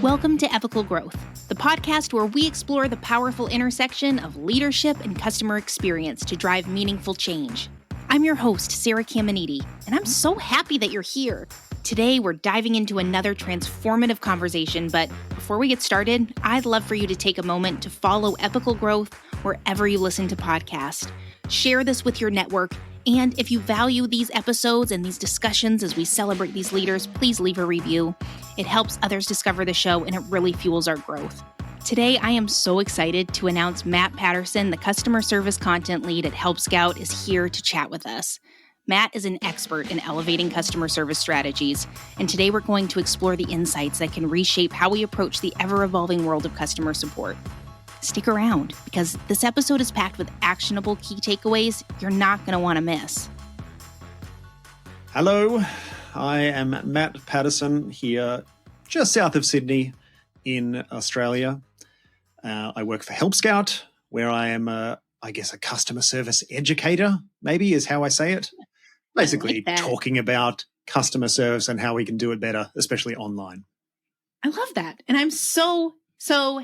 Welcome to Ethical Growth, the podcast where we explore the powerful intersection of leadership and customer experience to drive meaningful change. I'm your host, Sarah Caminiti, and I'm so happy that you're here. Today, we're diving into another transformative conversation, but before we get started, I'd love for you to take a moment to follow Ethical Growth wherever you listen to podcasts. Share this with your network, and if you value these episodes and these discussions as we celebrate these leaders, please leave a review. It helps others discover the show, and it really fuels our growth. Today, I am so excited to announce Matt Patterson, the customer service content lead at Help Scout, is here to chat with us. Matt is an expert in elevating customer service strategies, and today we're going to explore the insights that can reshape how we approach the ever-evolving world of customer support. Stick around, because this episode is packed with actionable key takeaways you're not going to want to miss. Hello, I am Matt Patterson here just south of Sydney in Australia. I work for Help Scout, where I am, a customer service educator, maybe is how I say it. Basically talking about customer service and how we can do it better, especially online. I love that. And I'm so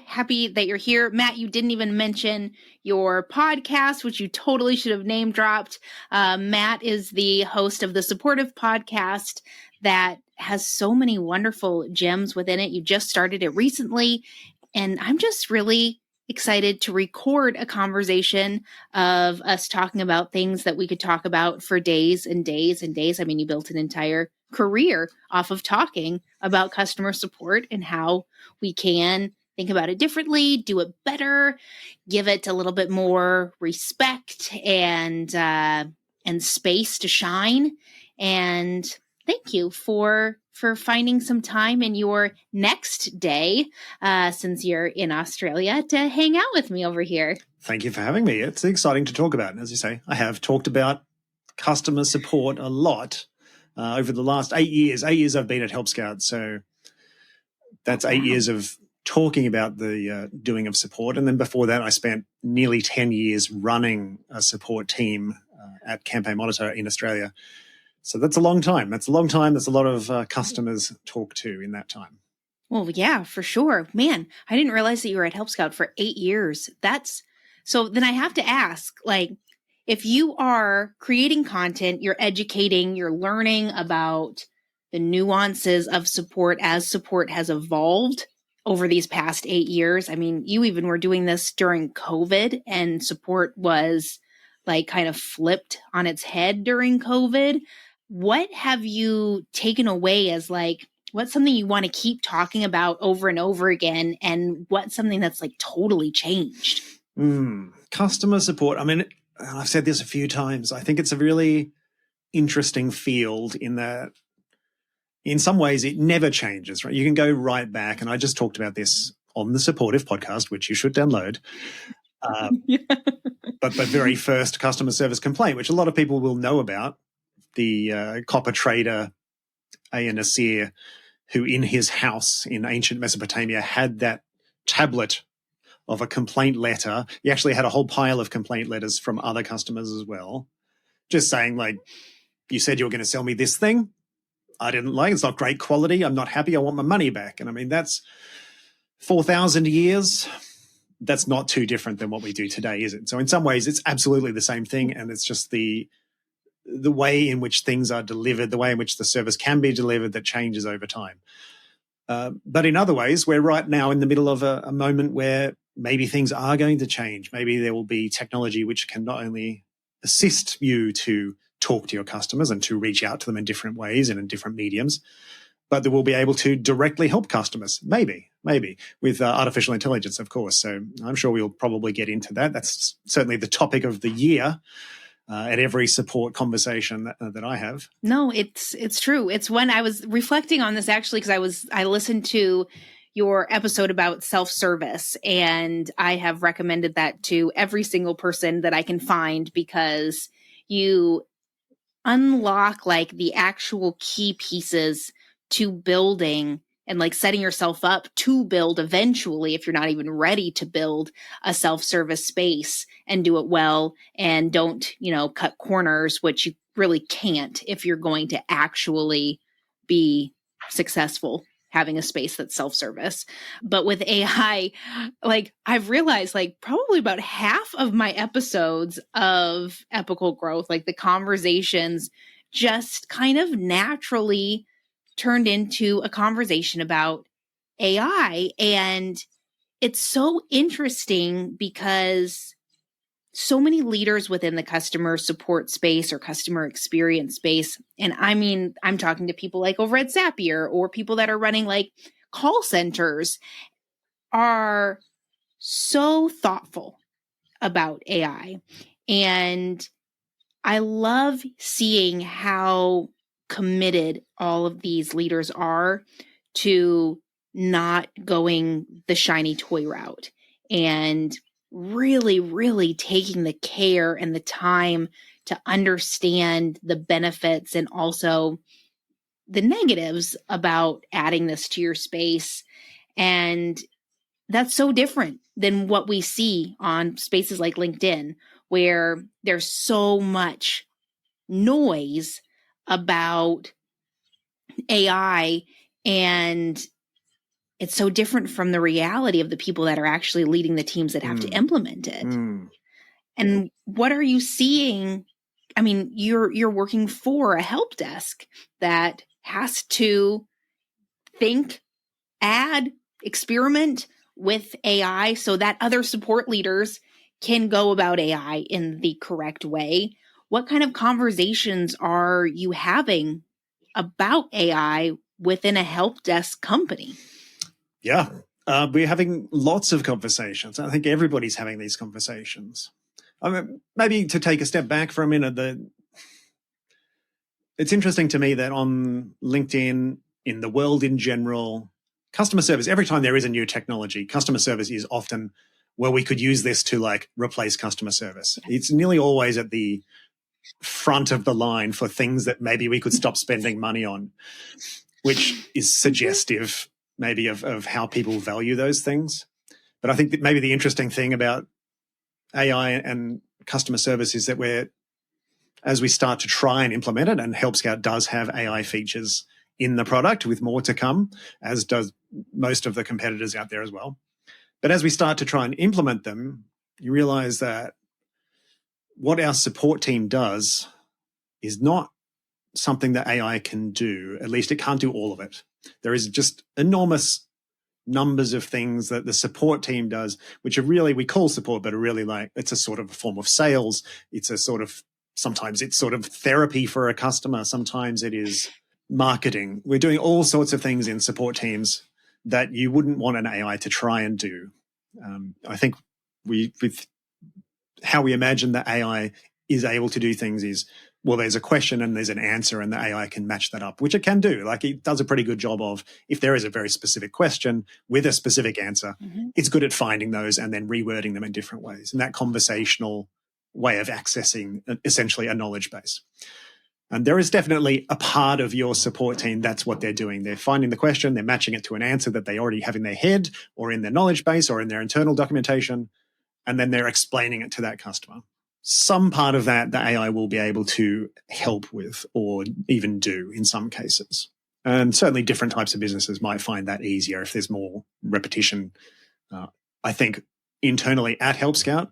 happy that you're here. Matt, you didn't even mention your podcast, which you totally should have name dropped. Matt is the host of the Supportive podcast that has so many wonderful gems within it. You just started it recently, and I'm just really excited to record a conversation of us talking about things that we could talk about for days and days and days. I mean, you built an entire career off of talking about customer support and how we can think about it differently, do it better, give it a little bit more respect and space to shine. And thank you for finding some time in your next day, since you're in Australia, to hang out with me over here. Thank you for having me. It's exciting to talk about. And as you say, I have talked about customer support a lot over the last 8 years. 8 years I've been at Help Scout. So that's 8 years of talking about the doing of support. And then before that, I spent nearly 10 years running a support team at Campaign Monitor in Australia. So that's a long time. That's a lot of customers talk to in that time. Well, yeah, for sure. Man, I didn't realize that you were at Help Scout for 8 years. So then I have to ask, if you are creating content, you're educating, you're learning about the nuances of support as support has evolved over these past 8 years. I mean, you even were doing this during COVID, and support was kind of flipped on its head during COVID. What have you taken away as what's something you want to keep talking about over and over again, and what's something that's totally changed? Customer support. I mean, I've said this a few times. I think it's a really interesting field in that in some ways it never changes, right? You can go right back, and I just talked about this on the Supportive podcast, which you should download. But the very first customer service complaint, which a lot of people will know about, the copper trader Nasir, who in his house in ancient Mesopotamia had that tablet of a complaint letter. He actually had a whole pile of complaint letters from other customers as well, just saying, you said you were going to sell me this thing. I didn't like it. It's not great quality. I'm not happy. I want my money back. And I mean, that's 4,000 years. That's not too different than what we do today, is it? So in some ways, it's absolutely the same thing. And it's just the way in which things are delivered, the way in which the service can be delivered that changes over time. But in other ways, we're right now in the middle of a moment where maybe things are going to change. Maybe there will be technology which can not only assist you to talk to your customers and to reach out to them in different ways and in different mediums, but they will be able to directly help customers, maybe with artificial intelligence, of course. So I'm sure we'll probably get into that. That's certainly the topic of the year at every support conversation that I have. No, it's true. It's when I was reflecting on this actually, because I listened to your episode about self-service, and I have recommended that to every single person that I can find, because you unlock the actual key pieces to building and setting yourself up to build eventually, if you're not even ready to build a self-service space and do it well, and don't, cut corners, which you really can't if you're going to actually be successful having a space that's self-service. But with AI, like I've realized like probably about half of my episodes of Epical Growth, like the conversations just kind of naturally turned into a conversation about AI. And it's so interesting because so many leaders within the customer support space or customer experience space, and I mean, I'm talking to people like over at Zapier or people that are running like call centers, are so thoughtful about AI. And I love seeing how committed all of these leaders are to not going the shiny toy route and really, really taking the care and the time to understand the benefits and also the negatives about adding this to your space. And that's so different than what we see on spaces like LinkedIn, where there's so much noise about AI, and it's so different from the reality of the people that are actually leading the teams that have to implement it. And what are you seeing? I mean, you're working for a help desk that has to think, add, experiment with AI so that other support leaders can go about AI in the correct way. What kind of conversations are you having about AI within a help desk company? Yeah, we're having lots of conversations. I think everybody's having these conversations. I mean, maybe to take a step back for a minute, it's interesting to me that on LinkedIn, in the world in general, customer service, every time there is a new technology, customer service is often, well, we could use this to like replace customer service. It's nearly always at the front of the line for things that maybe we could stop spending money on, which is suggestive maybe of how people value those things. But I think that maybe the interesting thing about AI and customer service is that as we start to try and implement it, and Help Scout does have AI features in the product with more to come, as does most of the competitors out there as well. But as we start to try and implement them, you realize that what our support team does is not something that AI can do. At least it can't do all of it. There is just enormous numbers of things that the support team does, which are really, we call support, but are really like, it's a sort of a form of sales. It's a sort of, sometimes it's sort of therapy for a customer. Sometimes it is marketing. We're doing all sorts of things in support teams that you wouldn't want an AI to try and do. I think with how we imagine that AI is able to do things is, well, there's a question and there's an answer, and the AI can match that up, which it can do. Like, it does a pretty good job of, if there is a very specific question with a specific answer, it's good at finding those and then rewording them in different ways. And that conversational way of accessing essentially a knowledge base. And there is definitely a part of your support team that's what they're doing. They're finding the question, they're matching it to an answer that they already have in their head or in their knowledge base or in their internal documentation, and then they're explaining it to that customer. Some part of that, the AI will be able to help with or even do in some cases. And certainly different types of businesses might find that easier if there's more repetition. I think internally at Help Scout,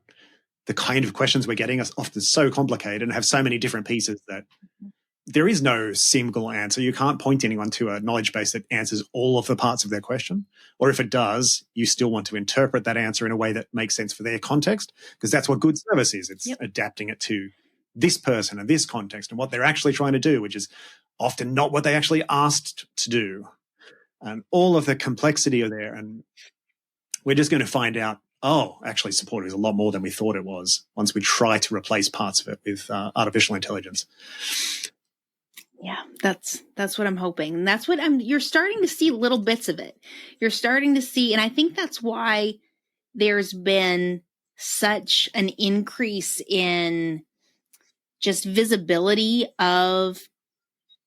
the kind of questions we're getting are often so complicated and have so many different pieces that there is no single answer. You can't point anyone to a knowledge base that answers all of the parts of their question. Or if it does, you still want to interpret that answer in a way that makes sense for their context, because that's what good service is. It's adapting it to this person and this context and what they're actually trying to do, which is often not what they actually asked to do. And all of the complexity are there. And we're just going to find out, oh, actually support is a lot more than we thought it was once we try to replace parts of it with artificial intelligence. Yeah, that's what I'm hoping. And that's what you're starting to see little bits of it. You're starting to see, and I think that's why there's been such an increase in just visibility of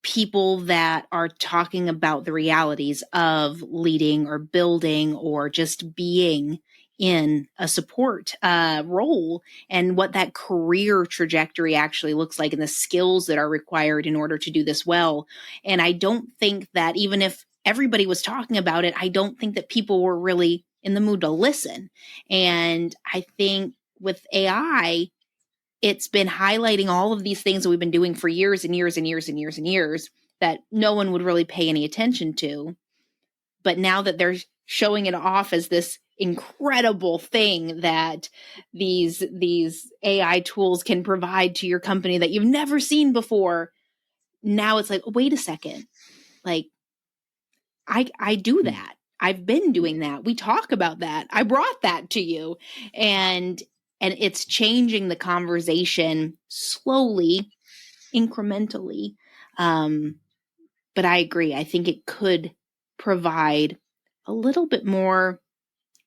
people that are talking about the realities of leading or building or just being in a support role, and what that career trajectory actually looks like and the skills that are required in order to do this well. And I don't think that even if everybody was talking about it, I don't think that people were really in the mood to listen. And I think with AI, it's been highlighting all of these things that we've been doing for years and years and years and years and years that no one would really pay any attention to. But now that they're showing it off as this incredible thing that these AI tools can provide to your company that you've never seen before, now it's like, oh, wait a second. Like, I do that. I've been doing that. We talk about that. I brought that to you. And it's changing the conversation slowly, incrementally. But I agree. I think it could provide a little bit more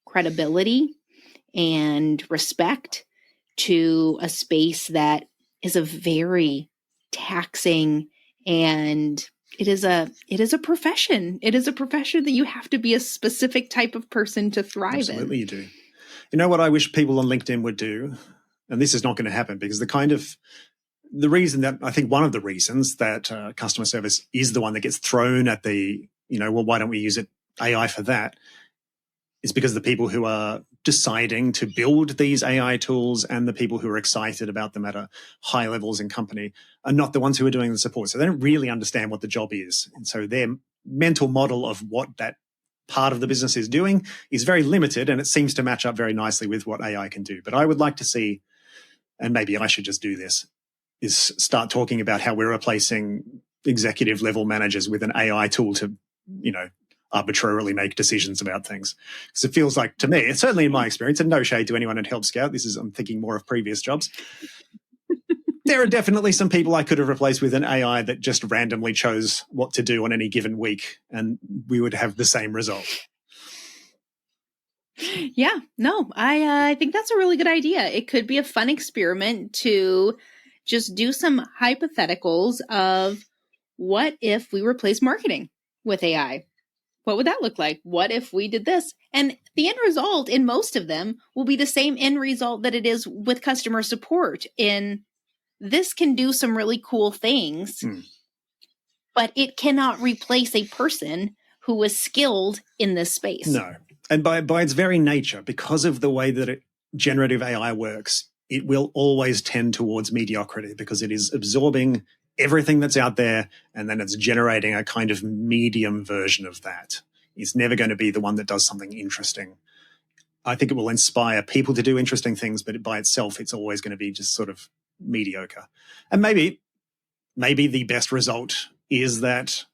credibility and respect to a space that is a very taxing, and it is a profession. It is a profession that you have to be a specific type of person to thrive in. Absolutely, you do. You know what I wish people on LinkedIn would do, and this is not going to happen because the reason that I think one of the reasons that customer service is the one that gets thrown at well, why don't we use AI for that, is because the people who are deciding to build these AI tools and the people who are excited about them at a high levels in company are not the ones who are doing the support. So they don't really understand what the job is. And so their mental model of what that part of the business is doing is very limited, and it seems to match up very nicely with what AI can do. But I would like to see, and maybe I should just do this, is start talking about how we're replacing executive level managers with an AI tool to, arbitrarily make decisions about things. Because it feels like, to me, certainly in my experience, and no shade to anyone at Help Scout, I'm thinking more of previous jobs. There are definitely some people I could have replaced with an AI that just randomly chose what to do on any given week, and we would have the same result. Yeah, no, I think that's a really good idea. It could be a fun experiment to just do some hypotheticals of what if we replace marketing with AI? What would that look like? What if we did this? And the end result in most of them will be the same end result that it is with customer support. This can do some really cool things, but it cannot replace a person who is skilled in this space. No. And by its very nature, because of the way that generative AI works, it will always tend towards mediocrity because it is absorbing everything that's out there and then it's generating a kind of medium version of that. It's never going to be the one that does something interesting. I think it will inspire people to do interesting things, but by itself, it's always going to be just sort of mediocre. And maybe the best result is that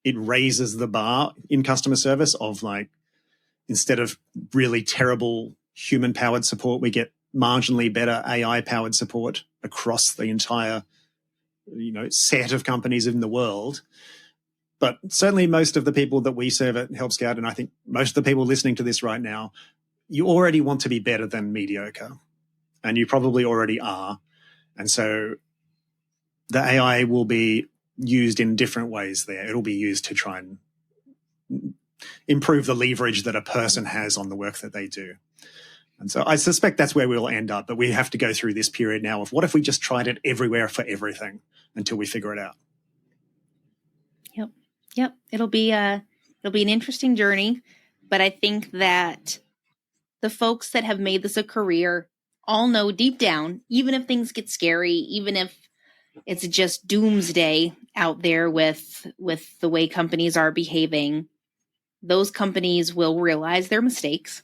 it raises the bar in customer service of, like, instead of really terrible human-powered support, we get marginally better AI-powered support across the entire, set of companies in the world. But certainly most of the people that we serve at Help Scout, and I think most of the people listening to this right now, you already want to be better than mediocre, and you probably already are. And so the AI will be used in different ways there. It'll be used to try and improve the leverage that a person has on the work that they do. And so I suspect that's where we'll end up, but we have to go through this period now of what if we just tried it everywhere for everything until we figure it out. Yep. It'll be an interesting journey, but I think that the folks that have made this a career all know deep down, even if things get scary, even if it's just doomsday out there with the way companies are behaving, those companies will realize their mistakes,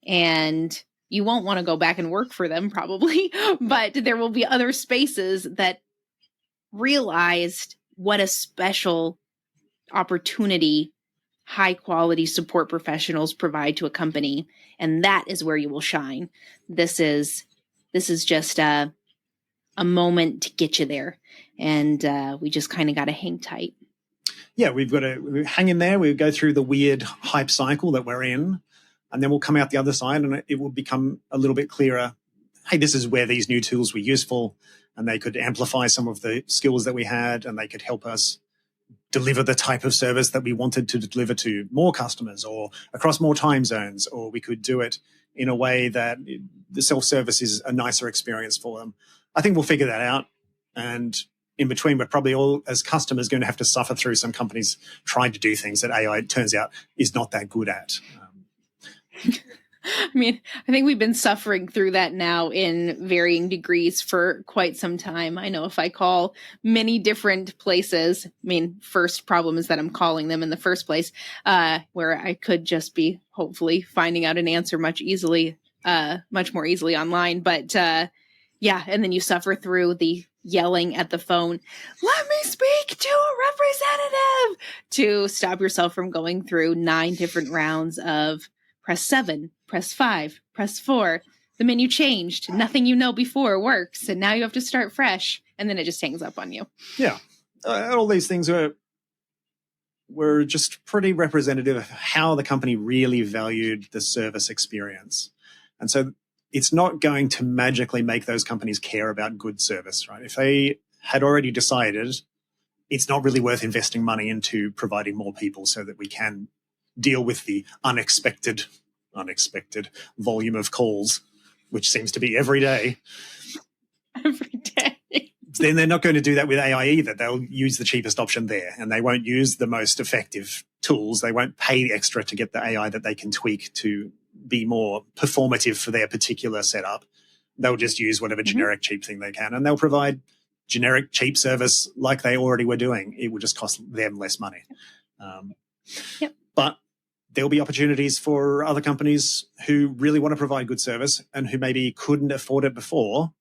and you won't want to go back and work for them probably, but there will be other spaces that realized what a special opportunity high quality support professionals provide to a company, and that is where you will shine. This is just a moment to get you there, and we just kind of got to hang tight. Yeah, we've got to hang in there. We go through the weird hype cycle that we're in, and then we'll come out the other side and it will become a little bit clearer. Hey, this is where these new tools were useful, and they could amplify some of the skills that we had, and they could help us deliver the type of service that we wanted to deliver to more customers or across more time zones, or we could do it in a way that the self-service is a nicer experience for them. I think we'll figure that out. And in between, we're probably all, as customers, going to have to suffer through some companies trying to do things that AI, it turns out, is not that good at. I mean, I think we've been suffering through that now in varying degrees for quite some time. I know if I call many different places, I mean, first problem is that I'm calling them in the first place, where I could just be hopefully finding out an answer much more easily online. But yeah, and then you suffer through the yelling at the phone, let me speak to a representative, to stop yourself from going through 9 different rounds of press 7, press 5, press 4. The menu changed. Nothing you know before works. And now you have to start fresh. And then it just hangs up on you. Yeah. All these things were just pretty representative of how the company really valued the service experience. And so it's not going to magically make those companies care about good service, right? If they had already decided it's not really worth investing money into providing more people so that we can deal with the unexpected volume of calls, which seems to be every day. Every day. Then they're not going to do that with AI either. They'll use the cheapest option there, and they won't use the most effective tools. They won't pay extra to get the AI that they can tweak to be more performative for their particular setup. They'll just use whatever generic cheap thing they can, and they'll provide generic cheap service like they already were doing. It will just cost them less money. But there'll be opportunities for other companies who really want to provide good service and who maybe couldn't afford it before.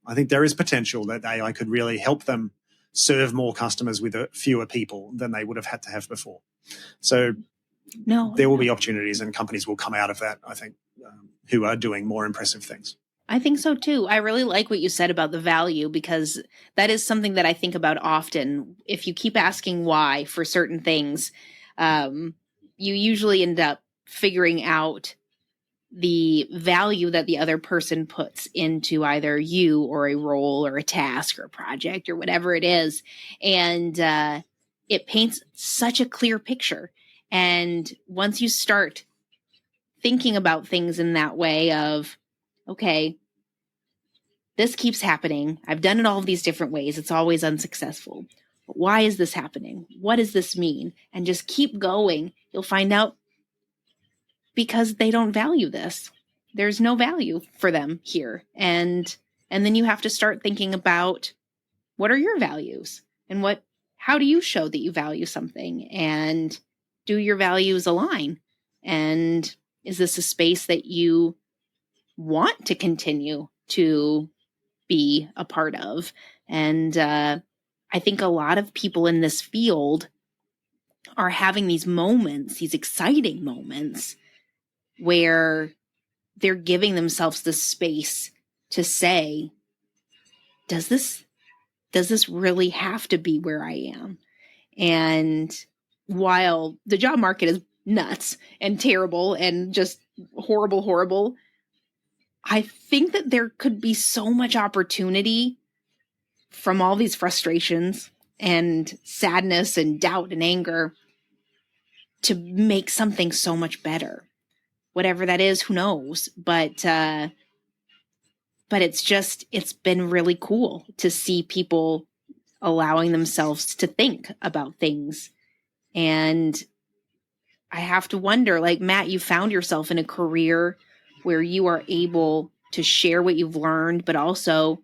I think there is potential that AI could really help them serve more customers with fewer people than they would have had to have before. So there will be opportunities, and companies will come out of that, I think, who are doing more impressive things. I think so too. I really like what you said about the value, because that is something that I think about often. If you keep asking why for certain things, you usually end up figuring out the value that the other person puts into either you or a role or a task or a project or whatever it is. And it paints such a clear picture. And once you start thinking about things in that way of, okay, this keeps happening. I've done it all of these different ways. It's always unsuccessful. But why is this happening? What does this mean? And just keep going. You'll find out because they don't value this. There's no value for them here. And then you have to start thinking about, what are your values? And how do you show that you value something? And do your values align? And is this a space that you want to continue to be a part of? And I think a lot of people in this field are having these moments, these exciting moments, where they're giving themselves the space to say, does this really have to be where I am? And while the job market is nuts and terrible and just horrible, I think that there could be so much opportunity from all these frustrations and sadness and doubt and anger to make something so much better. Whatever that is, who knows? But it's been really cool to see people allowing themselves to think about things. And I have to wonder, like, Matt, you found yourself in a career where you are able to share what you've learned, but also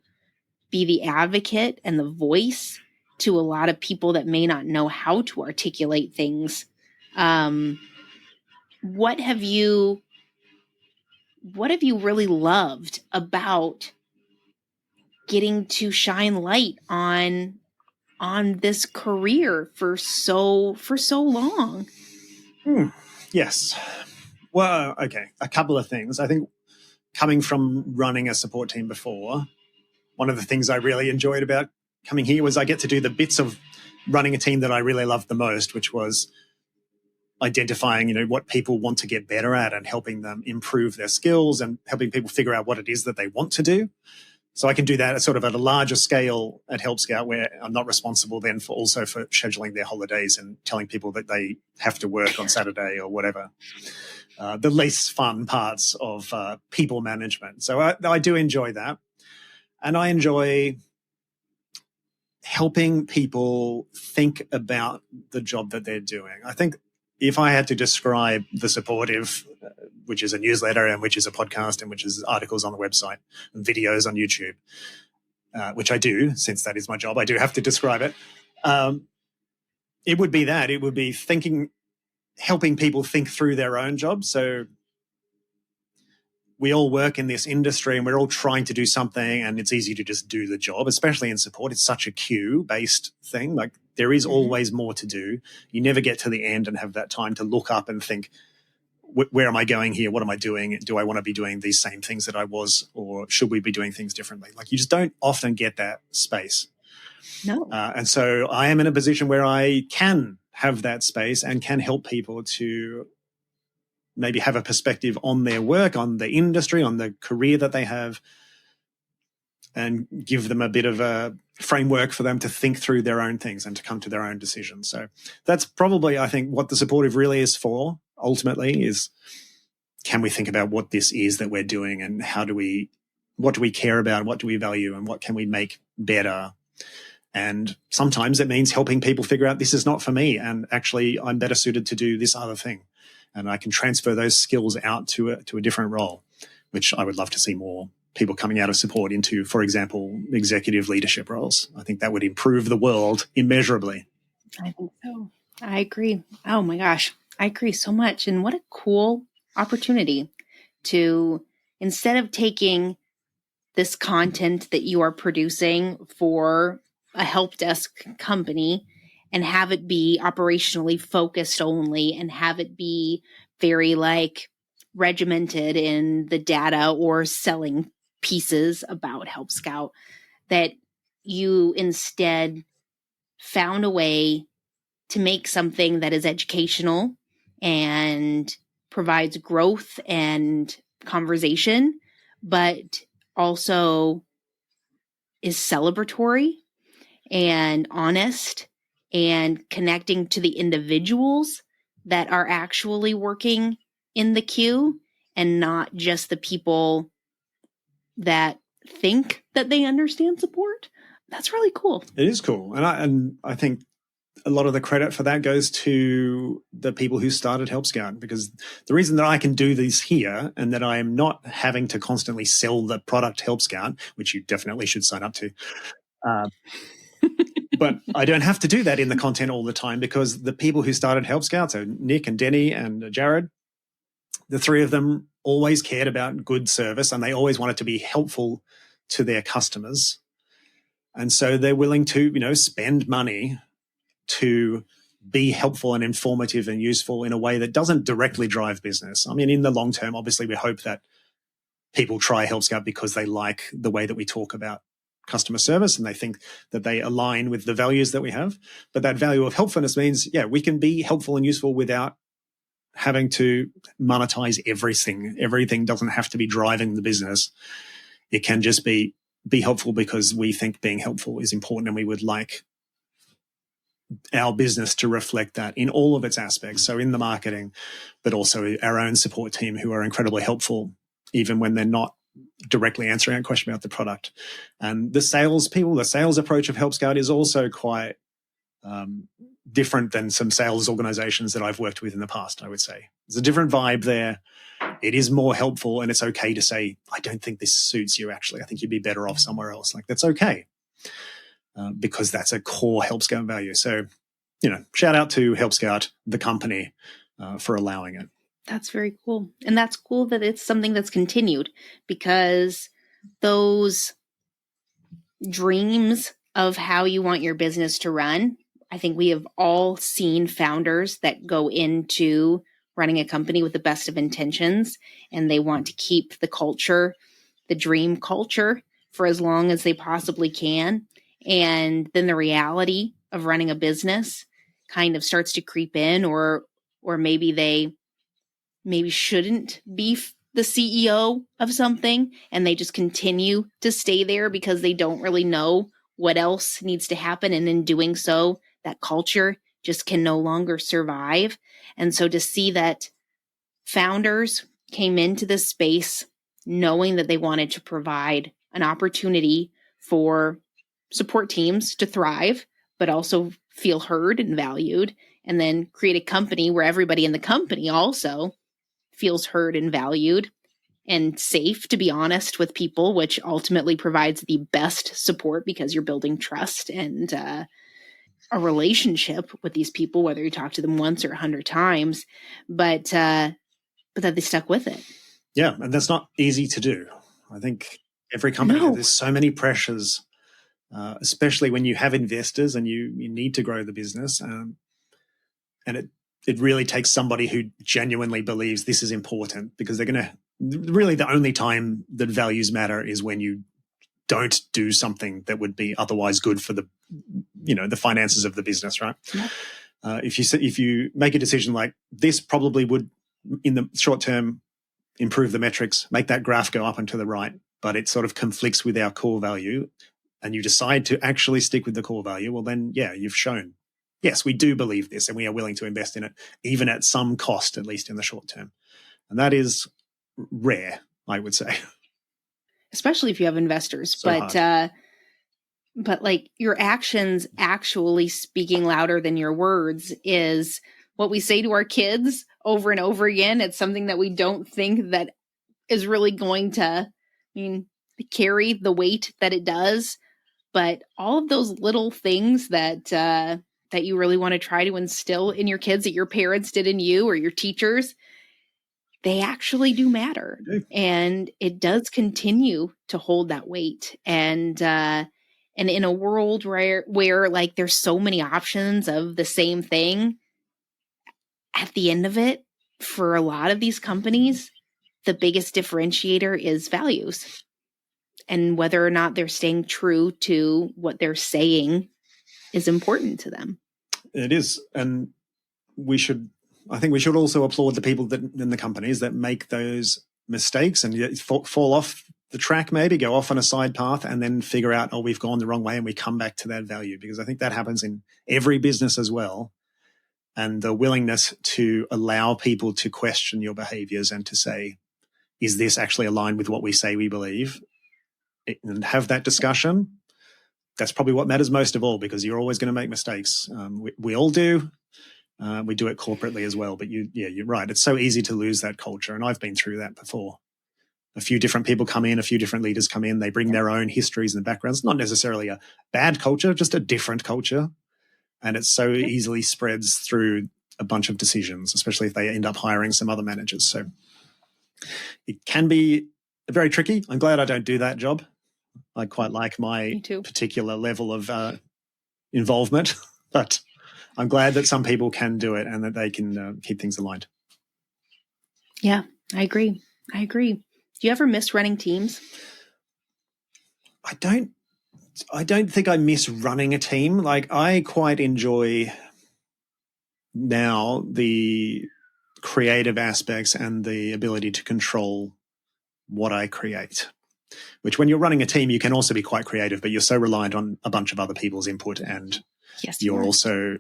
be the advocate and the voice to a lot of people that may not know how to articulate things. What have you really loved about getting to shine light on this career for so long? Yes. Well, okay. A couple of things. I think coming from running a support team before, one of the things I really enjoyed about coming here was I get to do the bits of running a team that I really loved the most, which was identifying, what people want to get better at and helping them improve their skills and helping people figure out what it is that they want to do. So I can do that sort of at a larger scale at Help Scout, where I'm not responsible then for scheduling their holidays and telling people that they have to work on Saturday or whatever. The least fun parts of people management. So I do enjoy that. And I enjoy helping people think about the job that they're doing. I think if I had to describe the supportive, which is a newsletter and which is a podcast and which is articles on the website and videos on YouTube, which I do, since that is my job, I do have to describe it. It would be that. It would be helping people think through their own jobs. So we all work in this industry and we're all trying to do something, and it's easy to just do the job, especially in support. It's such a queue-based thing. Like, there is always more to do. You never get to the end and have that time to look up and think, where am I going here? What am I doing? Do I want to be doing these same things that I was, or should we be doing things differently? Like, you just don't often get that space. No. And so I am in a position where I can have that space and can help people to maybe have a perspective on their work, on the industry, on the career that they have, and give them a bit of a framework for them to think through their own things and to come to their own decisions. So that's probably, I think, what the supportive really is for, ultimately, is can we think about what this is that we're doing, and what do we care about, what do we value, and what can we make better? And sometimes it means helping people figure out, this is not for me, and actually I'm better suited to do this other thing. And I can transfer those skills out to a different role, which I would love to see more people coming out of support into, for example, executive leadership roles. I think that would improve the world immeasurably. I think so. I agree. Oh my gosh. I agree so much. And what a cool opportunity to, instead of taking this content that you are producing for a help desk company and have it be operationally focused only, and have it be very regimented in the data or selling pieces about Help Scout, that you instead found a way to make something that is educational and provides growth and conversation, but also is celebratory and honest and connecting to the individuals that are actually working in the queue, and not just the people that think that they understand support. That's really cool. It is cool. And I think a lot of the credit for that goes to the people who started Help Scout, because the reason that I can do this here and that I am not having to constantly sell the product Help Scout, which you definitely should sign up to, but I don't have to do that in the content all the time, because the people who started Help Scout, so Nick and Denny and Jared, the three of them always cared about good service, and they always wanted to be helpful to their customers. And so they're willing to, spend money to be helpful and informative and useful in a way that doesn't directly drive business. I mean, in the long term, obviously, we hope that people try Help Scout because they like the way that we talk about customer service and they think that they align with the values that we have. But that value of helpfulness means, we can be helpful and useful without having to monetize everything. Everything doesn't have to be driving the business. It can just be helpful because we think being helpful is important, and we would like our business to reflect that in all of its aspects. So in the marketing, but also our own support team, who are incredibly helpful, even when they're not directly answering a question about the product. And the sales approach of Help Scout is also quite different than some sales organizations that I've worked with in the past, I would say. There's a different vibe there. It is more helpful, and it's okay to say, I don't think this suits you, actually. I think you'd be better off somewhere else. That's okay, because that's a core Help Scout value. So, shout out to Help Scout, the company, for allowing it. That's very cool. And that's cool that it's something that's continued, because those dreams of how you want your business to run, I think we have all seen founders that go into running a company with the best of intentions, and they want to keep the culture, the dream culture, for as long as they possibly can. And then the reality of running a business kind of starts to creep in, or maybe they shouldn't be the CEO of something, and they just continue to stay there because they don't really know what else needs to happen. And in doing so, that culture just can no longer survive. And so to see that founders came into this space knowing that they wanted to provide an opportunity for support teams to thrive, but also feel heard and valued, and then create a company where everybody in the company also feels heard and valued and safe to be honest with people, which ultimately provides the best support because you're building trust and a relationship with these people, whether you talk to them once or 100 times, but that they stuck with it. Yeah, and that's not easy to do. I think every company, there's so many pressures, especially when you have investors and you need to grow the business. And it really takes somebody who genuinely believes this is important, because they're going to really, the only time that values matter is when you don't do something that would be otherwise good for the finances of the business, right? Yeah. If you make a decision like this probably would in the short term improve the metrics, make that graph go up and to the right, but it sort of conflicts with our core value, and you decide to actually stick with the core value, well then, yeah, you've shown, yes, we do believe this and we are willing to invest in it, even at some cost, at least in the short term. And that is rare, I would say. Especially if you have investors. But like your actions actually speaking louder than your words is what we say to our kids over and over again. It's something that we don't think that is really going to, carry the weight that it does. But all of those little things that you really want to try to instill in your kids that your parents did in you or your teachers, they actually do matter. Okay. And it does continue to hold that weight. And in a world where like there's so many options of the same thing, at the end of it, for a lot of these companies, the biggest differentiator is values and whether or not they're staying true to what they're saying is important to them. It is. And I think we should also applaud the people that in the companies that make those mistakes and fall off the track, maybe go off on a side path and then figure out, we've gone the wrong way, and we come back to that value, because I think that happens in every business as well. And the willingness to allow people to question your behaviors and to say, is this actually aligned with what we say we believe? And have that discussion. That's probably what matters most of all, because you're always going to make mistakes. We all do. We do it corporately as well. But you're right. It's so easy to lose that culture. And I've been through that before. A few different people come in, a few different leaders come in. They bring their own histories and backgrounds. Not necessarily a bad culture, just a different culture. And it so easily spreads through a bunch of decisions, especially if they end up hiring some other managers. So it can be very tricky. I'm glad I don't do that job. I quite like my particular level of involvement, but I'm glad that some people can do it and that they can keep things aligned. Yeah, I agree. Do you ever miss running teams? I don't think I miss running a team. Like, I quite enjoy now the creative aspects and the ability to control what I create, which when you're running a team, you can also be quite creative, but you're so reliant on a bunch of other people's input, and you're also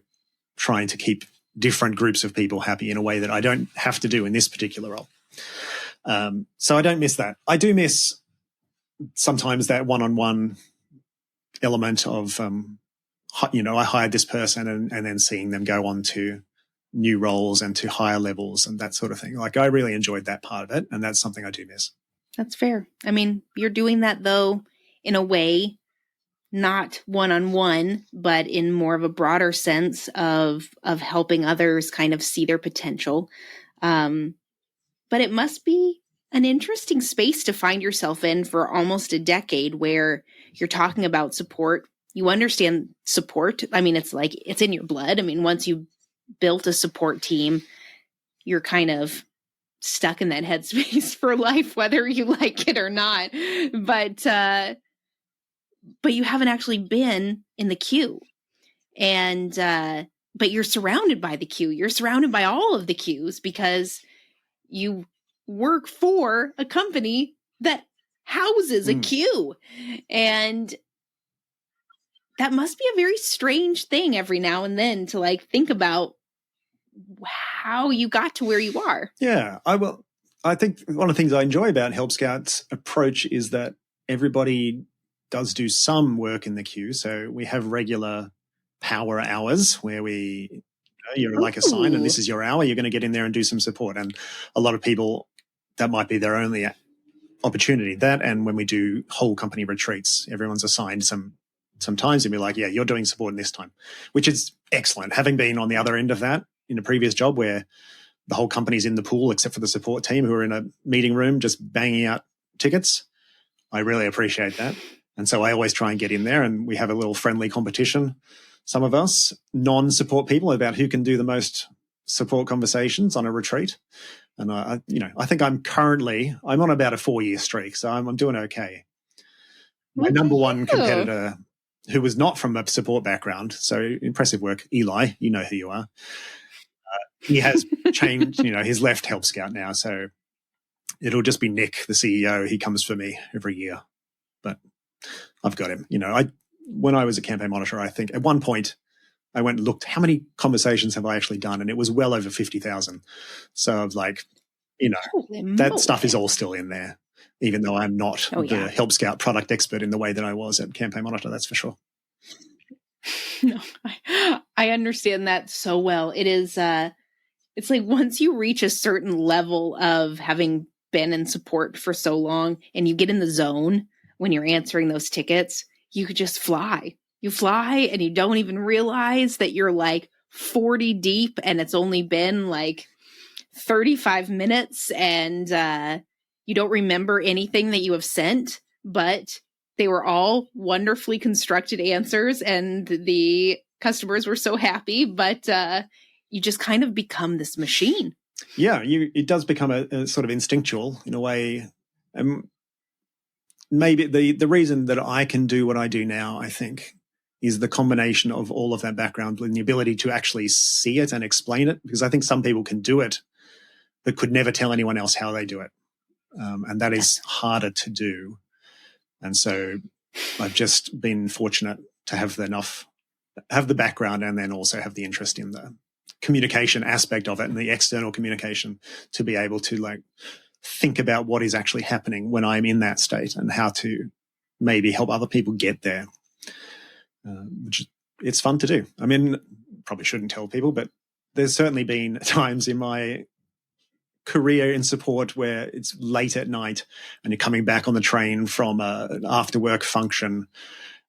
trying to keep different groups of people happy in a way that I don't have to do in this particular role. So I don't miss that. I do miss sometimes that one-on-one element of, I hired this person and then seeing them go on to new roles and to higher levels and that sort of thing. Like, I really enjoyed that part of it, and that's something I do miss. That's fair. I mean, you're doing that, though, in a way, not one-on-one, but in more of a broader sense of helping others kind of see their potential. But it must be an interesting space to find yourself in for almost a decade, where you're talking about support. You understand support. I mean, it's like it's in your blood. I mean, once you built a support team, you're kind of stuck in that headspace for life, whether you like it or not. But you haven't actually been in the queue. And but you're surrounded by the queue. You're surrounded by all of the queues because you work for a company that houses a queue. And that must be a very strange thing every now and then to like think about how you got to where you are. Yeah, I think one of the things I enjoy about Help Scout's approach is that everybody does do some work in the queue. So we have regular power hours where you're like assigned, and this is your hour. You're going to get in there and do some support. And a lot of people, that might be their only opportunity. That, and when we do whole company retreats, everyone's assigned some times and be like, yeah, you're doing support in this time, which is excellent. Having been on the other end of that in a previous job where the whole company's in the pool except for the support team who are in a meeting room just banging out tickets, I really appreciate that. And so I always try and get in there, and we have a little friendly competition, some of us non-support people, about who can do the most support conversations on a retreat. And I think I'm on about a 4-year streak, so I'm doing okay. My number one competitor, who was not from a support background, so impressive work, Eli, you know who you are. He has changed, he's left Help Scout now, so it'll just be Nick, the CEO. He comes for me every year, but I've got him. When I was a campaign monitor, I think at one point I went and looked, how many conversations have I actually done? And it was well over 50,000. So I was like, that stuff is all still in there, even though I'm not the Help Scout product expert in the way that I was at campaign monitor, that's for sure. No, I understand that so well. It is, it's like once you reach a certain level of having been in support for so long and you get in the zone when you're answering those tickets, you could just fly. You fly and you don't even realize that you're like 40 deep and it's only been like 35 minutes and you don't remember anything that you have sent, but they were all wonderfully constructed answers and the customers were so happy, but you just kind of become this machine. Yeah, it does become a sort of instinctual in a way. Maybe the reason that I can do what I do now, I think, is the combination of all of that background and the ability to actually see it and explain it, because I think some people can do it but could never tell anyone else how they do it. And that is harder to do. And so I've just been fortunate to have the background and then also have the interest in the communication aspect of it and the external communication to be able to think about what is actually happening when I'm in that state and how to maybe help other people get there, which it's fun to do. I mean, probably shouldn't tell people, but there's certainly been times in my career in support where it's late at night and you're coming back on the train from an after work function,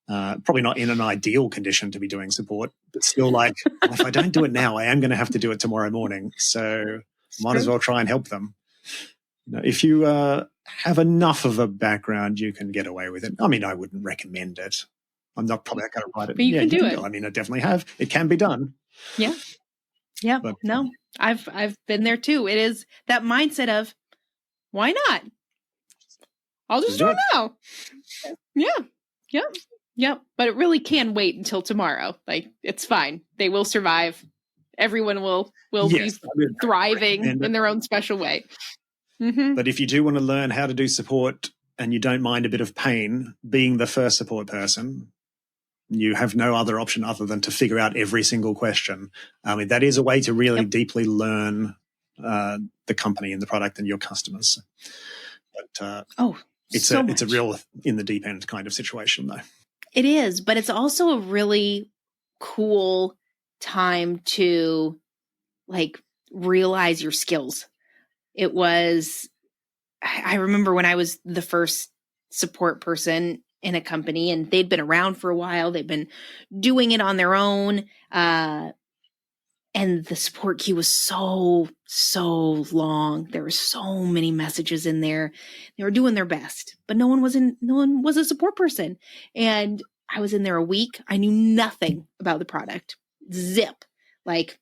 probably not in an ideal condition to be doing support, but still if I don't do it now, I am going to have to do it tomorrow morning. So might as well try and help them. If you have enough of a background, you can get away with it. I mean, I wouldn't recommend it. I'm not probably going to write it. But you can do it. I mean, I definitely have. It can be done. Yeah. Yeah. But, no, I've been there too. It is that mindset of, why not? I'll just do it now. Yeah. Yep. Yep. But it really can wait until tomorrow. It's fine. They will survive. Everyone will be thriving in their own special way. Mm-hmm. But if you do want to learn how to do support and you don't mind a bit of pain, being the first support person, you have no other option other than to figure out every single question. I mean, that is a way to really deeply learn the company and the product and your customers. But it's a real in the deep end kind of situation, though. It is, but it's also a really cool time to realize your skills. It was, I remember when I was the first support person in a company and they'd been around for a while, they'd been doing it on their own. And the support queue was so long. There were so many messages in there. They were doing their best, but no one was a support person. And I was in there a week. I knew nothing about the product. Zip.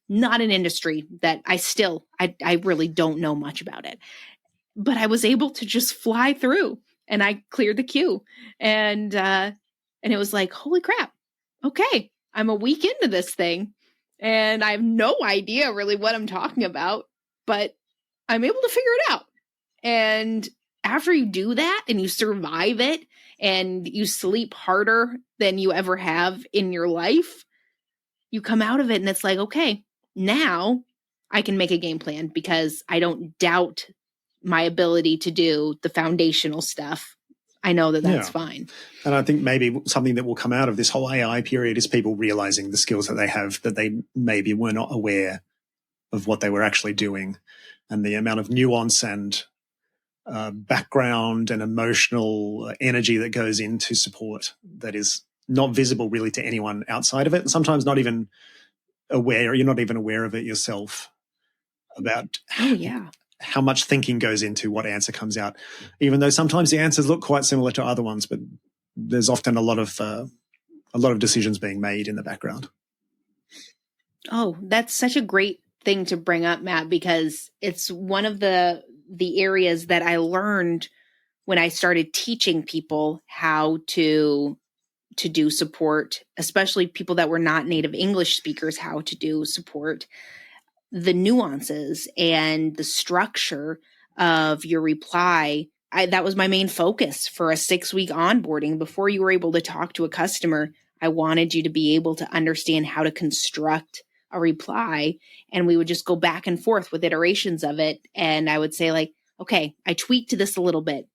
Not an industry that I really don't know much about it, but I was able to just fly through and I cleared the queue and it was like, holy crap. Okay. I'm a week into this thing and I have no idea really what I'm talking about, but I'm able to figure it out. And after you do that and you survive it and you sleep harder than you ever have in your life, you come out of it and it's like, okay, now I can make a game plan because I don't doubt my ability to do the foundational stuff I know that that's Yeah. fine. And I think maybe something that will come out of this whole AI period is people realizing the skills that they have that they maybe were not aware of what they were actually doing, and the amount of nuance and background and emotional energy that goes into support that is not visible really to anyone outside of it, and sometimes not even aware. You're not even aware of it yourself about how much thinking goes into what answer comes out, even though sometimes the answers look quite similar to other ones, but there's often a lot of decisions being made in the background. Oh, that's such a great thing to bring up, Matt, because it's one of the areas that I learned when I started teaching people how to do support, especially people that were not native English speakers, how to do support, the nuances and the structure of your reply. That was my main focus for a 6-week onboarding. Before you were able to talk to a customer, I wanted you to be able to understand how to construct a reply. And we would just go back and forth with iterations of it. And I would say, like, okay, I tweaked this a little bit.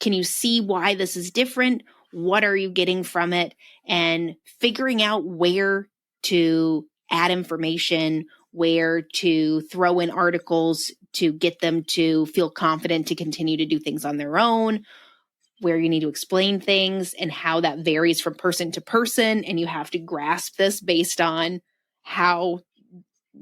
Can you see why this is different? What are you getting from it? And figuring out where to add information, where to throw in articles to get them to feel confident to continue to do things on their own, where you need to explain things and how that varies from person to person. And you have to grasp this based on how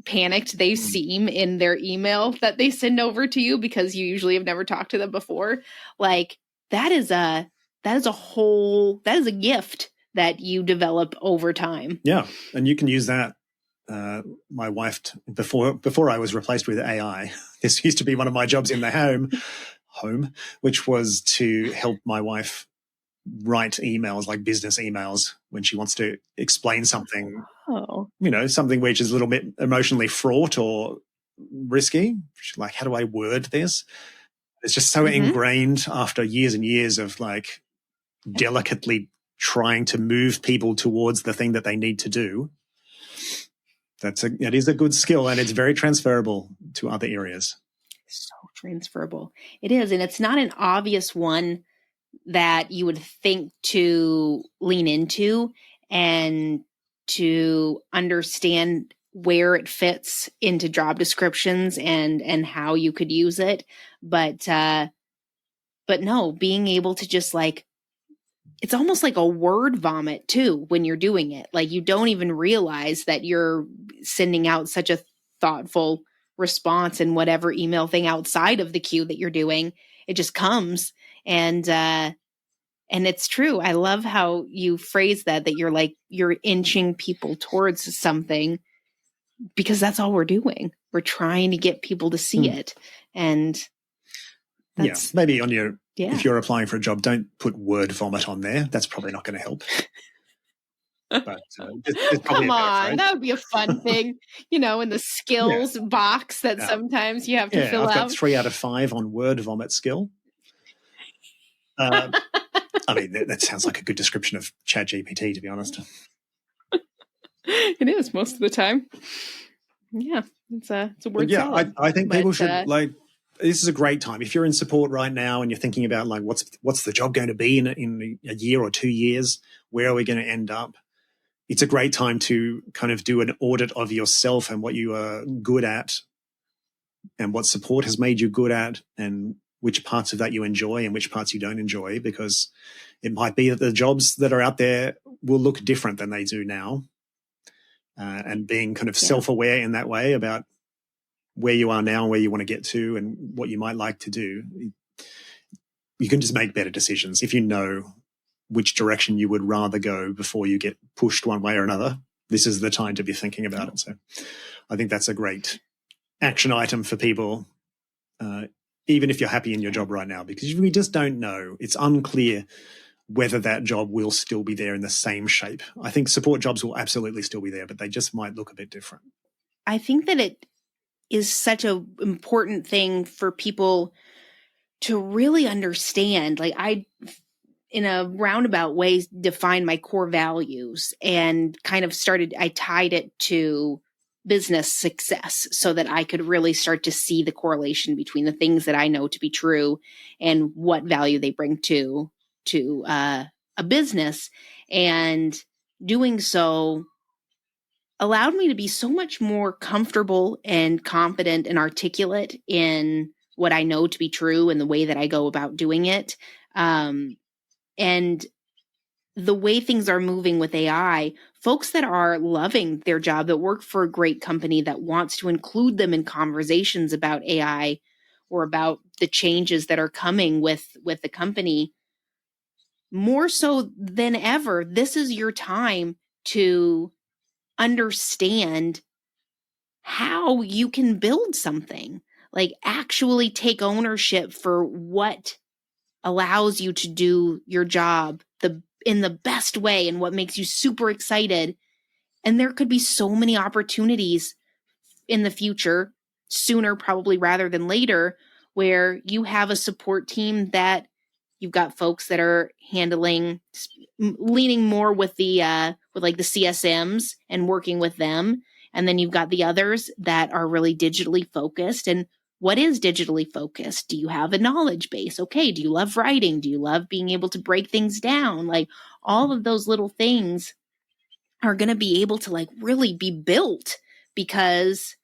panicked they seem in their email that they send over to you, because you usually have never talked to them before. Like, that is a gift that you develop over time. Yeah. And you can use that. My wife, before I was replaced with AI, this used to be one of my jobs in the home, which was to help my wife write emails, like business emails, when she wants to explain something, something which is a little bit emotionally fraught or risky. She's like, how do I word this? It's just so ingrained after years and years of like delicately trying to move people towards the thing that they need to do. That is a good skill, and it's very transferable to other areas. So transferable. It is. And it's not an obvious one that you would think to lean into and to understand where it fits into job descriptions and how you could use it. But no, being able to just like, it's almost like a word vomit too when you're doing it. Like, you don't even realize that you're sending out such a thoughtful response in whatever email thing outside of the queue that you're doing. It just comes. And it's true. I love how you phrase that you're inching people towards something, because that's all we're doing. We're trying to get people to see it. And that's, maybe if you're applying for a job, don't put word vomit on there. That's probably not going to help. But come on, that would be a fun thing, in the skills box that sometimes you have to fill out. I've got 3 out of 5 on word vomit skill. I mean, that sounds like a good description of ChatGPT, to be honest. It is most of the time. Yeah, it's a word salad. I think people should this is a great time. If you're in support right now and you're thinking about like what's the job going to be in a year or 2 years, where are we going to end up? It's a great time to kind of do an audit of yourself and what you are good at and what support has made you good at and which parts of that you enjoy and which parts you don't enjoy, because it might be that the jobs that are out there will look different than they do now. And being kind of self-aware in that way about where you are now and where you want to get to and what you might like to do, you can just make better decisions if you know which direction you would rather go before you get pushed one way or another. This is the time to be thinking about it. So I think that's a great action item for people, even if you're happy in your job right now, because we just don't know. It's unclear whether that job will still be there in the same shape. I think support jobs will absolutely still be there, but they just might look a bit different. I think that it is such an important thing for people to really understand. Like, I, in a roundabout way, define my core values and kind of I tied it to business success so that I could really start to see the correlation between the things that I know to be true and what value they bring to a business, and doing so allowed me to be so much more comfortable and confident and articulate in what I know to be true and the way that I go about doing it. And the way things are moving with AI, folks that are loving their job, that work for a great company that wants to include them in conversations about AI or about the changes that are coming with the company, more so than ever, this is your time to understand how you can build something, like actually take ownership for what allows you to do your job in the best way and what makes you super excited. And there could be so many opportunities in the future, sooner probably rather than later, where you have a support team that you've got folks that are leaning more with with like the CSMs and working with them. And then you've got the others that are really digitally focused. And what is digitally focused? Do you have a knowledge base? Okay. Do you love writing? Do you love being able to break things down? Like all of those little things are going to be able to like really be built because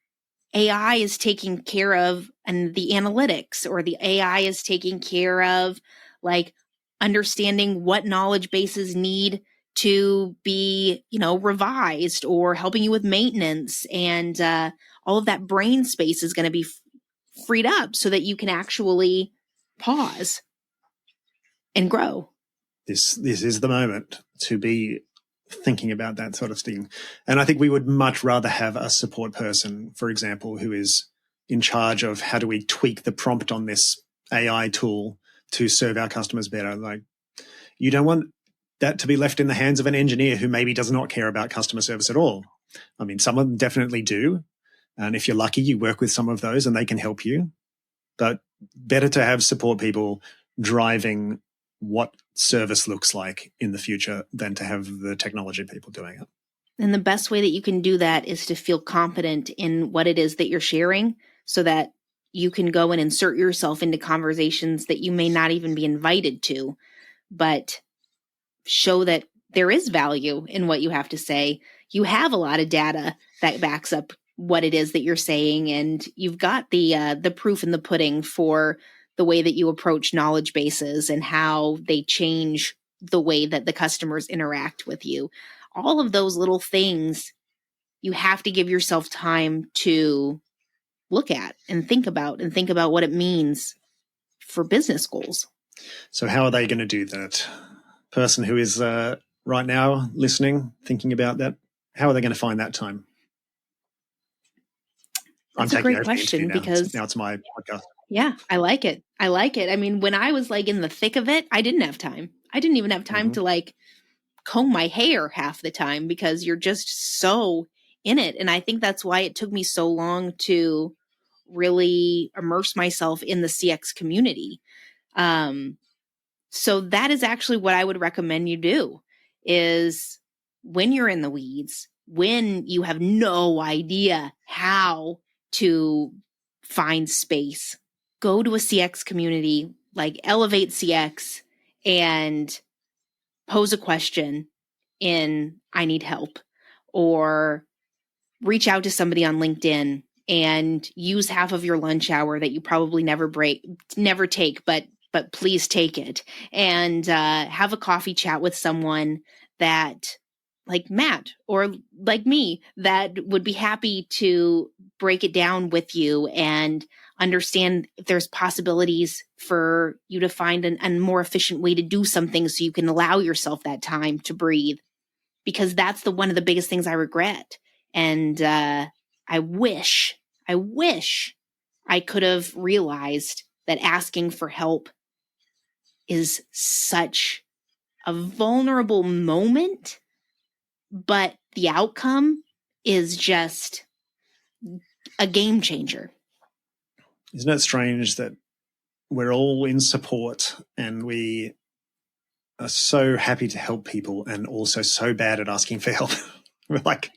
AI is taking care of, and the analytics, or the AI is taking care of like understanding what knowledge bases need to be, revised, or helping you with maintenance. And all of that brain space is going to be freed up so that you can actually pause and grow. This is the moment to be thinking about that sort of thing. And I think we would much rather have a support person, for example, who is in charge of how do we tweak the prompt on this AI tool to serve our customers better. Like, you don't want that to be left in the hands of an engineer who maybe does not care about customer service at all. I mean, some of them definitely do. And if you're lucky, you work with some of those and they can help you. But better to have support people driving what service looks like in the future than to have the technology people doing it. And the best way that you can do that is to feel confident in what it is that you're sharing, so that you can go and insert yourself into conversations that you may not even be invited to, but show that there is value in what you have to say. You have a lot of data that backs up what it is that you're saying, and you've got the proof in the pudding for the way that you approach knowledge bases and how they change the way that the customers interact with you. All of those little things you have to give yourself time to look at and think about what it means for business goals. So how are they going to do that? Person who is right now listening, thinking about that, how are they going to find that time? That's a great question, because now it's my podcast. Yeah, I like it. I mean, when I was like in the thick of it, I didn't have time. I didn't even have time to like comb my hair half the time, because you're just so in it. And I think that's why it took me so long to really immerse myself in the CX community. So that is actually what I would recommend you do, is when you're in the weeds, when you have no idea how to find space, go to a CX community like Elevate CX and pose a question in I need help, or reach out to somebody on LinkedIn and use half of your lunch hour that you probably never take, but please take it, and have a coffee chat with someone that, like Matt or like me, that would be happy to break it down with you and understand if there's possibilities for you to find a more efficient way to do something, so you can allow yourself that time to breathe. Because that's one of the biggest things I regret. And I wish I could have realized that asking for help is such a vulnerable moment, but the outcome is just a game changer. Isn't it strange that we're all in support and we are so happy to help people and also so bad at asking for help? We're like,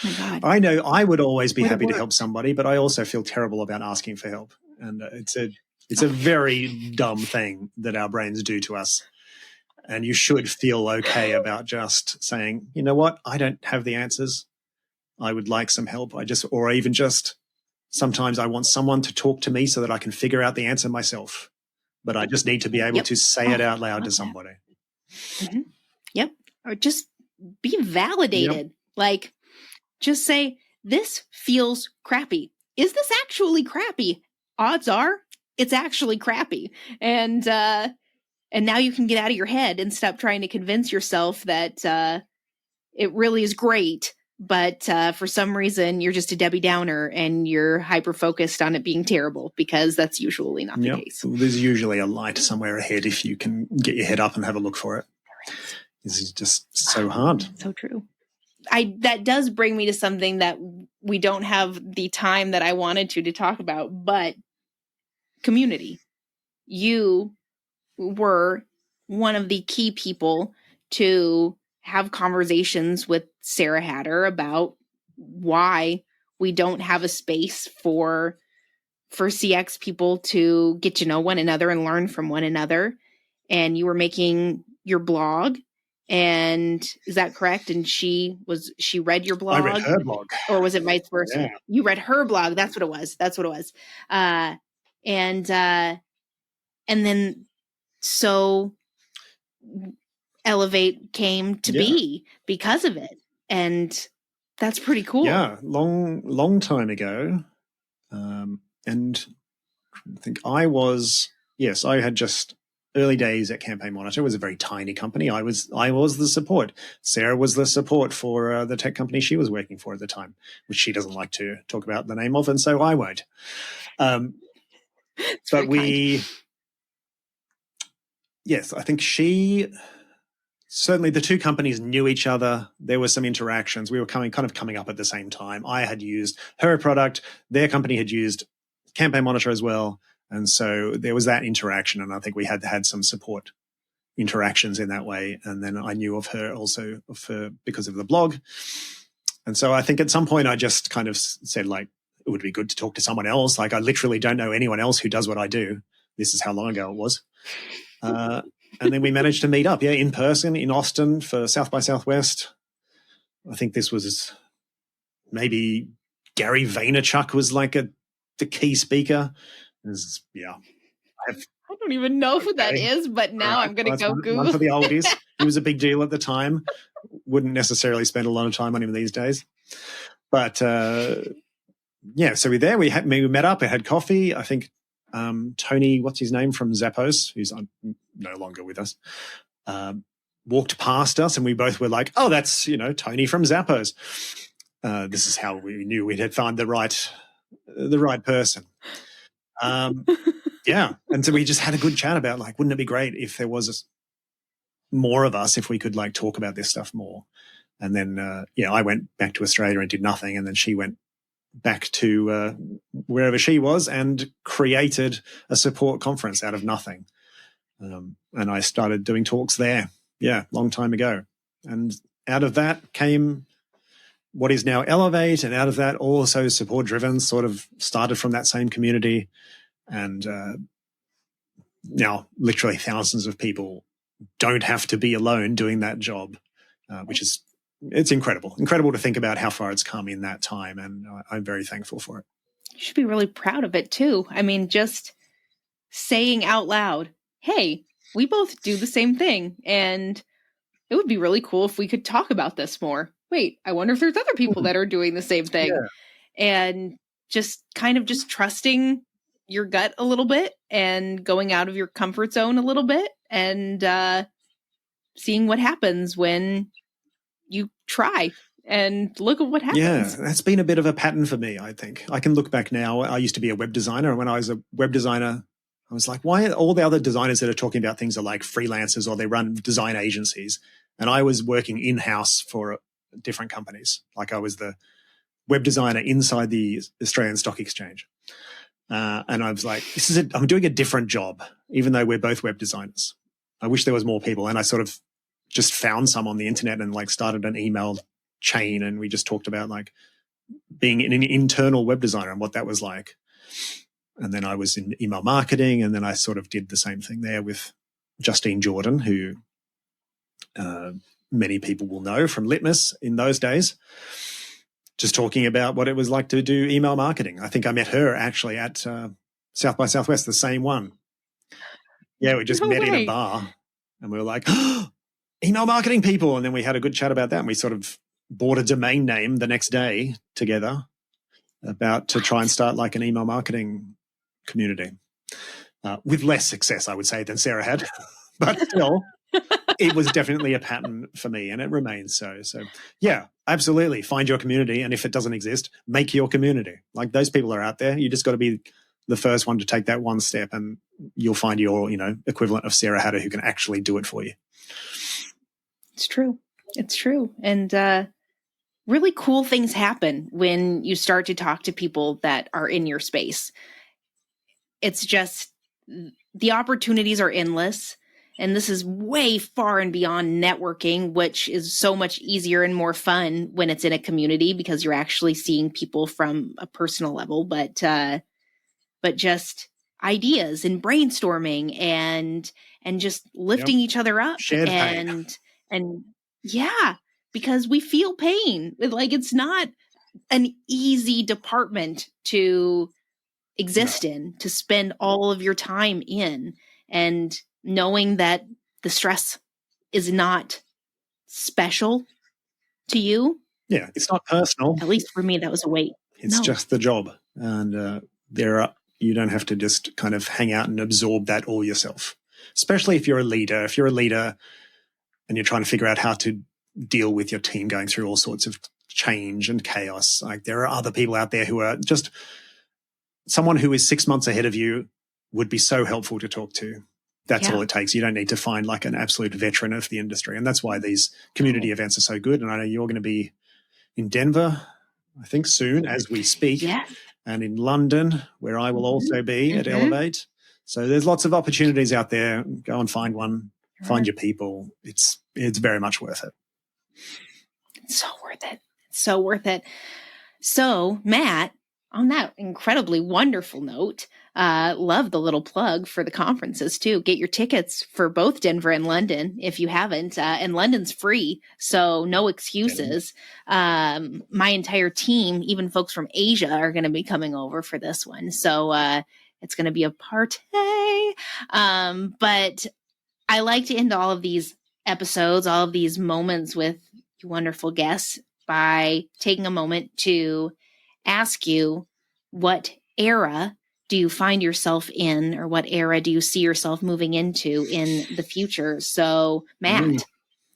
oh my God. I know I would always be happy to help somebody, but I also feel terrible about asking for help. And it's a very dumb thing that our brains do to us. And you should feel okay about just saying, you know what, I don't have the answers. I would like some help. Or even just sometimes I want someone to talk to me so that I can figure out the answer myself. But I just need to be able to say it out loud to somebody. Mm-hmm. Yep. Or just be validated. Yep. Like, just say, this feels crappy. Is this actually crappy? Odds are it's actually crappy. And now you can get out of your head and stop trying to convince yourself that it really is great. But for some reason, you're just a Debbie Downer and you're hyper-focused on it being terrible, because that's usually not the case. There's usually a light somewhere ahead if you can get your head up and have a look for it. This is just so hard. So true. That does bring me to something that we don't have the time that I wanted to talk about, but community. You were one of the key people to have conversations with Sarah Hatter about why we don't have a space for CX people to get to know one another and learn from one another. And you were making your blog. And is that correct? And she read your blog? I read her blog. Or was it vice versa? Yeah. You read her blog. That's what it was. And then so Elevate came to be because of it. And that's pretty cool. Yeah. Long time ago. And I think I had just early days at Campaign Monitor. It was a very tiny company. I was the support. Sarah was the support for the tech company she was working for at the time, which she doesn't like to talk about the name of, and so I won't. But I think certainly the two companies knew each other. There were some interactions. We were coming up at the same time. I had used her product. Their company had used Campaign Monitor as well. And so there was that interaction, and I think we had some support interactions in that way. And then I knew of her because of the blog. And so I think at some point I just kind of said, like, it would be good to talk to someone else. Like, I literally don't know anyone else who does what I do. This is how long ago it was. And then we managed to meet up, in person in Austin for South by Southwest. I think this was maybe Gary Vaynerchuk was like the key speaker. I don't even know who that is, but now I'm going to go Google. One for the oldies. He was a big deal at the time. Wouldn't necessarily spend a lot of time on him these days. But so we met up. We had coffee. I think Tony, what's his name, from Zappos, who's no longer with us, walked past us, and we both were like, "Oh, that's Tony from Zappos." This is how we knew we had found the right person. And so we just had a good chat about, like, wouldn't it be great if there was more of us, if we could like talk about this stuff more. And then I went back to Australia and did nothing, and then she went back to wherever she was and created a support conference out of nothing. And I started doing talks there, long time ago. And out of that came what is now Elevate, and out of that also Support Driven sort of started from that same community. And now literally thousands of people don't have to be alone doing that job, which is, it's incredible to think about how far it's come in that time. And I'm very thankful for it. You should be really proud of it too. I mean, just saying out loud, hey, we both do the same thing, and it would be really cool if we could talk about this more. Wait, I wonder if there's other people that are doing the same thing. And just kind of just trusting your gut a little bit and going out of your comfort zone a little bit, and seeing what happens when you try and look at what happens. Yeah, that's been a bit of a pattern for me, I think. I can look back now. I used to be a web designer, and when I was a web designer, I was like, why are all the other designers that are talking about things are like freelancers or they run design agencies? And I was working in-house for different companies. Like, I was the web designer inside the Australian Stock Exchange. And I was like, I'm doing a different job, even though we're both web designers. I wish there was more people. And I sort of just found some on the internet and like started an email chain. And we just talked about like being an internal web designer and what that was like. And then I was in email marketing. And then I sort of did the same thing there with Justine Jordan, who Many people will know from Litmus in those days, just talking about what it was like to do email marketing. I think I met her actually at South by Southwest, the same one. Yeah, we just No met in a way. bar and we were like, oh, email marketing people. And then we had a good chat about that. And we sort of bought a domain name the next day together about to try and start like an email marketing community. With less success, I would say, than Sarah had. But still, it was definitely a pattern for me, and it remains so. So, yeah, absolutely. Find your community. And if it doesn't exist, make your community. Like, those people are out there. You just got to be the first one to take that one step, and you'll find your, equivalent of Sarah Hatter who can actually do it for you. It's true. It's true. And really cool things happen when you start to talk to people that are in your space. It's just, the opportunities are endless. And this is way far and beyond networking, which is so much easier and more fun when it's in a community because you're actually seeing people from a personal level. But just ideas and brainstorming and just lifting each other up. Shared pain. And yeah, because we feel pain. Like, it's not an easy department to exist in, to spend all of your time in, and knowing that the stress is not special to you. Yeah, it's not personal. At least for me, that was a weight. It's just the job. And you don't have to just kind of hang out and absorb that all yourself, especially if you're a leader. If you're a leader and you're trying to figure out how to deal with your team going through all sorts of change and chaos, like, there are other people out there who are just, someone who is 6 months ahead of you would be so helpful to talk to. That's all it takes. You don't need to find like an absolute veteran of the industry. And that's why these community events are so good. And I know you're going to be in Denver, I think, soon as we speak, and in London, where I will also be at Elevate. So there's lots of opportunities out there. Go and find one, find your people. It's very much worth it. It's so worth it. It's so worth it. So, Matt, on that incredibly wonderful note, love the little plug for the conferences too. Get your tickets for both Denver and London if you haven't. And London's free, so no excuses. My entire team, even folks from Asia, are going to be coming over for this one. So it's going to be a party. But I like to end all of these episodes, all of these moments with you wonderful guests by taking a moment to ask you, what era do you find yourself in, or what era do you see yourself moving into in the future? So, Matt,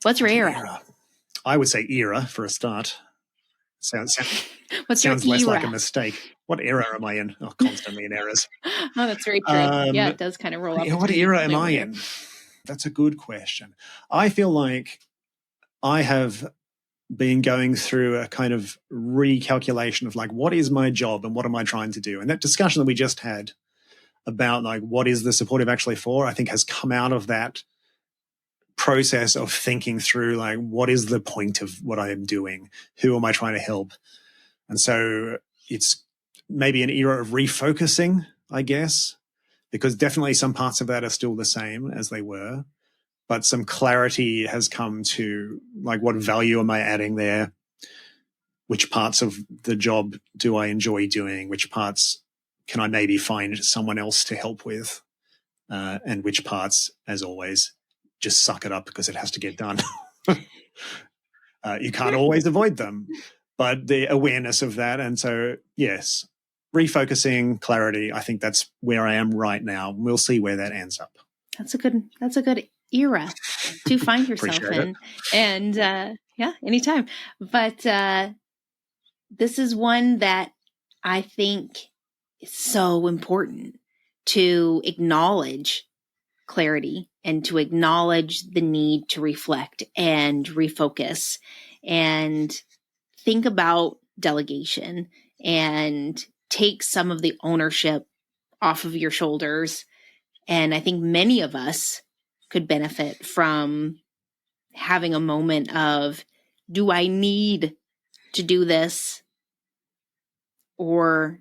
what's your era? I would say era for a start. Sounds sounds less like a mistake. What era am I in? Oh, constantly in eras. Oh, that's very true. Yeah, it does kind of roll up. What era am I in? That's a good question. I feel like I have been going through a kind of recalculation of like, what is my job and what am I trying to do? And that discussion that we just had about like, what is the supportive actually for, I think has come out of that process of thinking through like, what is the point of what I am doing? Who am I trying to help? And so it's maybe an era of refocusing, I guess, because definitely some parts of that are still the same as they were. But some clarity has come to like, what value am I adding there? Which parts of the job do I enjoy doing? Which parts can I maybe find someone else to help with? And which parts, as always, just suck it up because it has to get done. You can't always avoid them, but the awareness of that. And so, yes, refocusing, clarity, I think that's where I am right now. We'll see where that ends up. That's a good era to find yourself in. And yeah, anytime. But this is one that I think is so important to acknowledge clarity and to acknowledge the need to reflect and refocus and think about delegation and take some of the ownership off of your shoulders. And I think many of us could benefit from having a moment of, do I need to do this? Or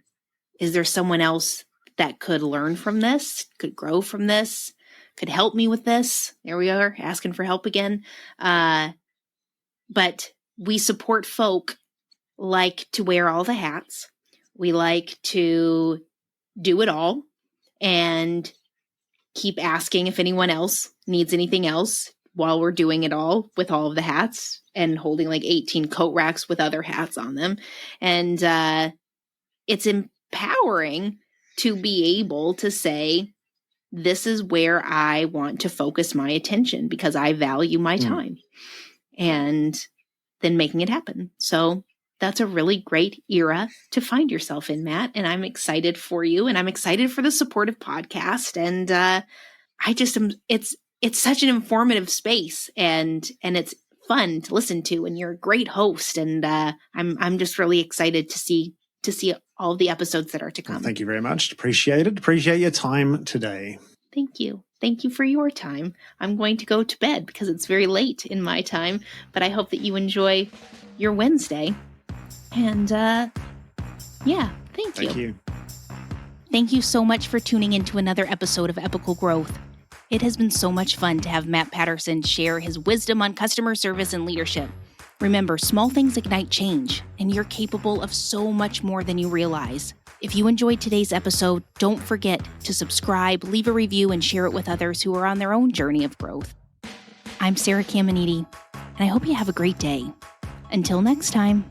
is there someone else that could learn from this, could grow from this, could help me with this. There we are, asking for help again. But we support folk like to wear all the hats. We like to do it all and keep asking if anyone else needs anything else while we're doing it all with all of the hats and holding like 18 coat racks with other hats on them. And it's empowering to be able to say, this is where I want to focus my attention because I value my time, and then making it happen. So that's a really great era to find yourself in, Matt. And I'm excited for you, and I'm excited for the supportive podcast. And I just am, it's such an informative space, and it's fun to listen to, and you're a great host. And I'm just really excited to see all of the episodes that are to come. Well, thank you very much. Appreciate it. Appreciate your time today. Thank you. Thank you for your time. I'm going to go to bed because it's very late in my time, but I hope that you enjoy your Wednesday. And thank you. Thank you. Thank you so much for tuning into another episode of Epical Growth. It has been so much fun to have Matt Patterson share his wisdom on customer service and leadership. Remember, small things ignite change, and you're capable of so much more than you realize. If you enjoyed today's episode, don't forget to subscribe, leave a review, and share it with others who are on their own journey of growth. I'm Sarah Caminiti, and I hope you have a great day. Until next time.